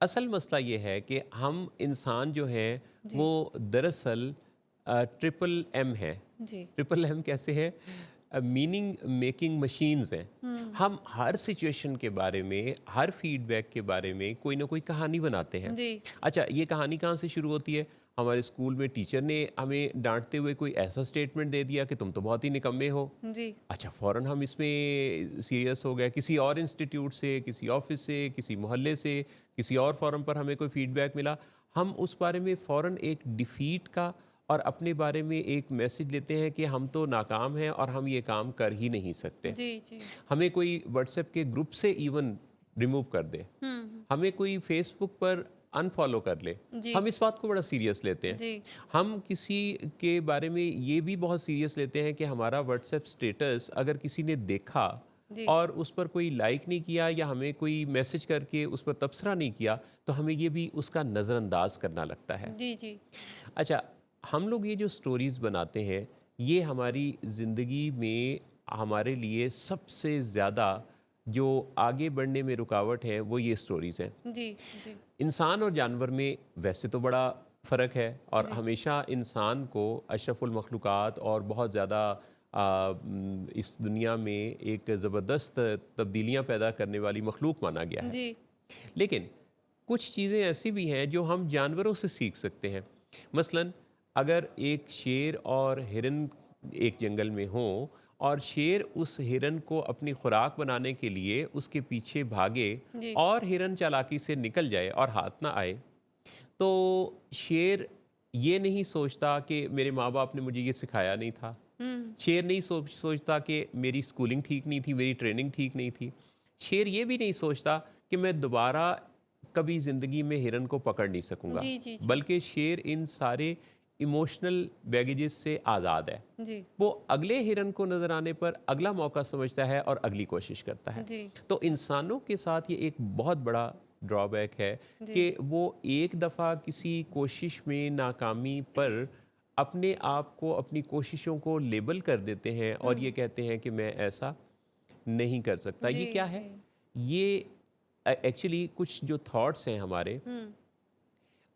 असल मसला ये है कि हम इंसान जो हैं जी, वो दरअसल ट्रिपल एम है। जी। ट्रिपल एम कैसे है? मीनिंग मेकिंग मशीन्स हैं। हुँ, हम हर सिचुएशन के बारे में, हर फीडबैक के बारे में कोई ना कोई कहानी बनाते हैं। जी, अच्छा, ये कहानी कहाँ से शुरू होती है? हमारे स्कूल में टीचर ने हमें डांटते हुए कोई ऐसा स्टेटमेंट दे दिया कि तुम तो बहुत ही निकम्मे हो। जी, अच्छा, फ़ौरन हम इसमें सीरियस हो गए। किसी और इंस्टीट्यूट से, किसी ऑफ़िस से, किसी मोहल्ले से, किसी और फ़ोरम पर हमें कोई फ़ीडबैक मिला। हम उस बारे में फ़ौरन एक डिफ़ीट का और अपने बारे में एक मैसेज लेते हैं कि हम तो नाकाम हैं और हम ये काम कर ही नहीं सकते। जी, जी। हमें कोई व्हाट्सएप के ग्रुप से इवन रिमूव कर दे, हुँ, हुँ। हमें कोई फेसबुक पर अनफॉलो कर ले, जी, हम इस बात को बड़ा सीरियस लेते हैं। जी, हम किसी के बारे में ये भी बहुत सीरियस लेते हैं कि हमारा व्हाट्सएप स्टेटस अगर किसी ने देखा जी, और उस पर कोई लाइक नहीं किया या हमें कोई मैसेज करके उस पर तबसरा नहीं किया, तो हमें ये भी उसका नज़रअंदाज करना लगता है। जी, जी, अच्छा, हम लोग ये जो स्टोरीज़ बनाते हैं, ये हमारी ज़िंदगी में हमारे लिए सबसे ज़्यादा जो आगे बढ़ने में रुकावट है, वो ये स्टोरीज़ हैं। जी, जी, इंसान और जानवर में वैसे तो बड़ा फ़र्क है और जी, हमेशा इंसान को अशरफुल मखलूक़ात और बहुत ज़्यादा इस दुनिया में एक ज़बरदस्त तब्दीलियाँ पैदा करने वाली मखलूक माना गया है। जी, लेकिन कुछ चीज़ें ऐसी भी हैं जो हम जानवरों से सीख सकते हैं। मसलन अगर एक शेर और हिरन एक जंगल में हों और शेर उस हिरन को अपनी खुराक बनाने के लिए उसके पीछे भागे जी, और हिरन चालाकी से निकल जाए और हाथ ना आए, तो शेर ये नहीं सोचता कि मेरे माँ बाप ने मुझे ये सिखाया नहीं था। हुँ, शेर नहीं सोचता कि मेरी स्कूलिंग ठीक नहीं थी, मेरी ट्रेनिंग ठीक नहीं थी। शेर ये भी नहीं सोचता कि मैं दोबारा कभी ज़िंदगी में हिरन को पकड़ नहीं सकूँगा। जी, जी, जी, बल्कि शेर इन सारे इमोशनल बैगेजेस से आज़ाद है। जी, वो अगले हिरन को नज़र आने पर अगला मौका समझता है और अगली कोशिश करता है। जी, तो इंसानों के साथ ये एक बहुत बड़ा ड्रॉबैक है जी, कि वो एक दफ़ा किसी कोशिश में नाकामी पर अपने आप को, अपनी कोशिशों को लेबल कर देते हैं और ये हुँ, कहते हैं कि मैं ऐसा नहीं कर सकता। जी, ये क्या जी, है? ये एक्चुअली कुछ जो थॉट्स हैं हमारे, हुँ,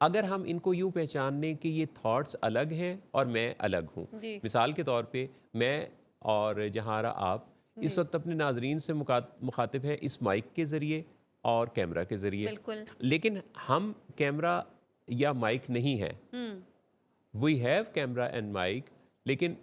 अगर हम इनको यूँ पहचान लें कि ये थॉट्स अलग हैं और मैं अलग हूँ। जी, मिसाल के तौर पे मैं और जहारा आप इस जी, वक्त अपने नाजरीन से मुखातिब हैं इस माइक के ज़रिए और कैमरा के ज़रिए। बिल्कुल, लेकिन हम कैमरा या माइक नहीं हैं। हुँ, we have camera and mic, लेकिन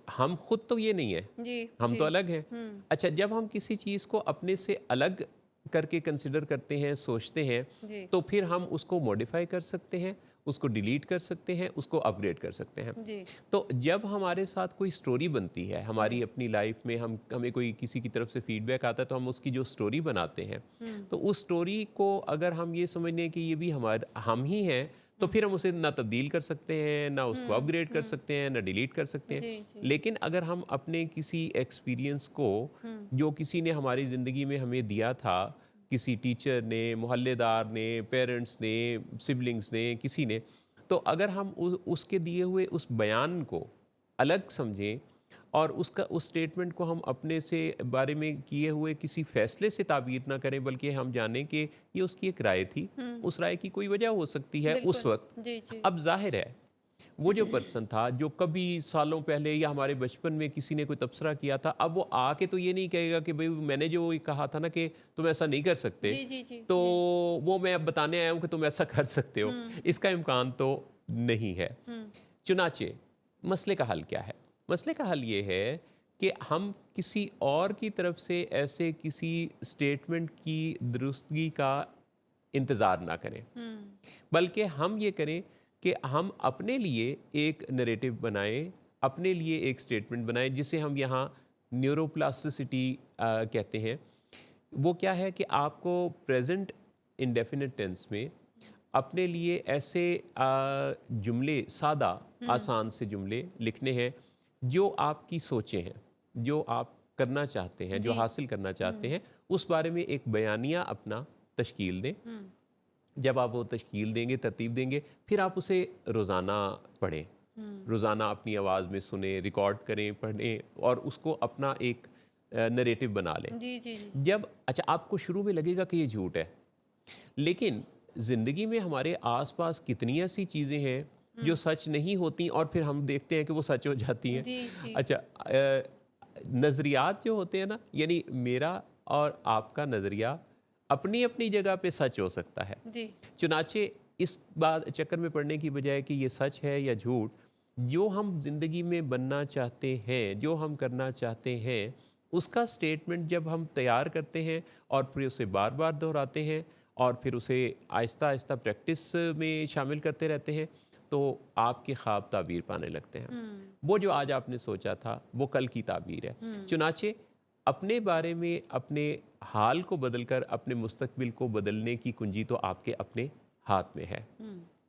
हम खुद तो ये नहीं है, जी, हम तो जी, अलग हैं। हुँ, अच्छा, जब हम किसी चीज़ को अपने से अलग करके कंसिडर करते हैं, सोचते हैं, जी, तो फिर हम उसको मॉडिफाई कर सकते हैं, उसको डिलीट कर सकते हैं, उसको अपग्रेड कर सकते हैं। जी, तो जब हमारे साथ कोई स्टोरी बनती है हमारी जी, अपनी लाइफ में, हमें कोई किसी की तरफ से फीडबैक आता है, तो हम उसकी जो स्टोरी बनाते हैं, हुँ, तो उस स्टोरी को अगर हम ये समझ लें कि ये भी हम ही हैं, तो हुँ, फिर हम उसे ना तब्दील कर सकते हैं, ना उसको हुँ, अपग्रेड कर हुँ, सकते हैं, ना डिलीट कर सकते हैं। जी, जी, लेकिन अगर हम अपने किसी एक्सपीरियंस को, हुँ, जो किसी ने हमारी ज़िंदगी में हमें दिया था, किसी टीचर ने, मोहल्लेदार ने, पेरेंट्स ने, सिबलिंग्स ने, किसी ने, तो अगर हम उसके दिए हुए उस बयान को अलग समझें और उसका उस स्टेटमेंट को हम अपने से बारे में किए हुए किसी फ़ैसले से ताबीर ना करें, बल्कि हम जानें कि ये उसकी एक राय थी, हुँ, उस राय की कोई वजह हो सकती है उस बिल्कुल, वक़्त। जी, जी, अब ज़ाहिर है, वो जो पर्सन था जो कभी सालों पहले या हमारे बचपन में किसी ने कोई तबसरा किया था, अब वो आके तो ये नहीं कहेगा कि भई मैंने जो ये कहा था ना कि तुम ऐसा नहीं कर सकते, जी, जी, जी, तो जी, वो मैं अब बताने आया हूँ कि तुम ऐसा कर सकते हो। हुँ, इसका इम्कान तो नहीं है। हुँ, चुनाचे मसले का हल क्या है? मसले का हल ये है कि हम किसी और की तरफ से ऐसे किसी स्टेटमेंट की दुरुस्तगी का इंतज़ार ना करें। हुँ, बल्कि हम ये करें कि हम अपने लिए एक नैरेटिव बनाएं, अपने लिए एक स्टेटमेंट बनाएं, जिसे हम यहाँ न्यूरोप्लास्टिसिटी कहते हैं। वो क्या है कि आपको प्रेजेंट इंडेफिनिट टेंस में अपने लिए ऐसे जुमले, सादा हुँ, आसान से जुमले लिखने हैं जो आपकी सोचें हैं, जो आप करना चाहते हैं, जो जी, हासिल करना चाहते हुँ, हैं, उस बारे में एक बयानिया अपना तश्कील दें। हुँ, जब आप वो तश्कील देंगे, तरतीब देंगे, फिर आप उसे रोज़ाना पढ़ें। हुँ, रोज़ाना अपनी आवाज़ में सुनें, रिकॉर्ड करें, पढ़ें और उसको अपना एक नैरेटिव बना लें। जी, जी, जी, जब अच्छा, आपको शुरू में लगेगा कि ये झूठ है, लेकिन ज़िंदगी में हमारे आसपास कितनी ऐसी चीज़ें हैं जो सच नहीं होती और फिर हम देखते हैं कि वो सच हो जाती हैं। जी, जी। अच्छा, नज़रियात जो होते हैं ना, यानी मेरा और आपका नज़रिया अपनी अपनी जगह पे सच हो सकता है। जी। चुनाचे इस बात चक्कर में पड़ने की बजाय कि ये सच है या झूठ, जो हम ज़िंदगी में बनना चाहते हैं, जो हम करना चाहते हैं, उसका स्टेटमेंट जब हम तैयार करते हैं और फिर उसे बार बार दोहराते हैं और फिर उसे आहिस्ता आहिस्ता प्रैक्टिस में शामिल करते रहते हैं, तो आपके ख्वाब ताबीर पाने लगते हैं। हुँ, वो जो आज आपने सोचा था वो कल की ताबीर है। हुँ। चुनाचे अपने बारे में, अपने हाल को बदलकर अपने मुस्तकबिल को बदलने की कुंजी तो आपके अपने हाथ में है। हुँ।